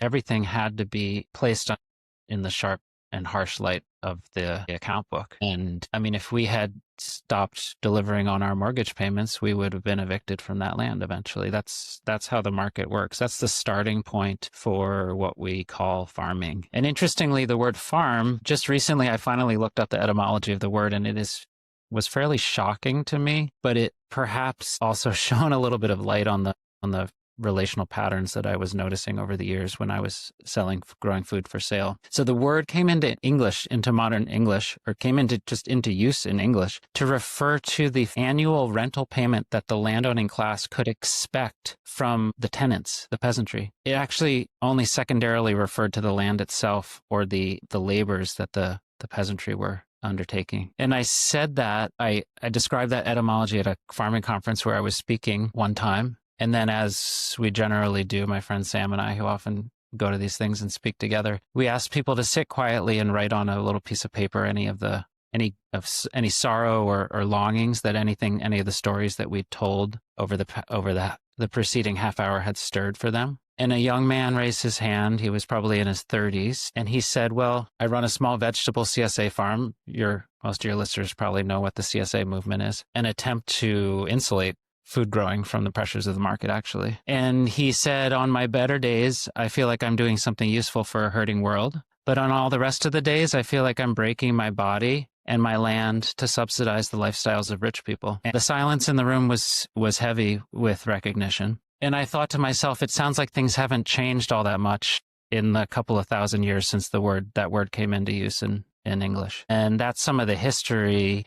everything had to be placed in the sharp and harsh light of the account book. And I mean, if we had stopped delivering on our mortgage payments, we would have been evicted from that land eventually. That's how the market works. That's the starting point for what we call farming. And interestingly, the word farm, just recently I finally looked up the etymology of the word, and was fairly shocking to me, but it perhaps also shone a little bit of light on the relational patterns that I was noticing over the years when I was growing food for sale. So the word came into English, into modern English, or came into use in English to refer to the annual rental payment that the landowning class could expect from the tenants, the peasantry. It actually only secondarily referred to the land itself or the labors that the peasantry were undertaking. And I said that, I described that etymology at a farming conference where I was speaking one time. And then, as we generally do, my friend Sam and I, who often go to these things and speak together, we asked people to sit quietly and write on a little piece of paper any sorrow or longings that any of the stories that we told over the preceding half hour had stirred for them. And a young man raised his hand. He was probably in his 30s. And he said, well, I run a small vegetable CSA farm. Most of your listeners probably know what the CSA movement is. An attempt to insulate food growing from the pressures of the market, actually. And he said, on my better days, I feel like I'm doing something useful for a hurting world. But on all the rest of the days, I feel like I'm breaking my body and my land to subsidize the lifestyles of rich people. And the silence in the room was heavy with recognition. And I thought to myself, it sounds like things haven't changed all that much in the couple of thousand years since that word came into use in English. And that's some of the history.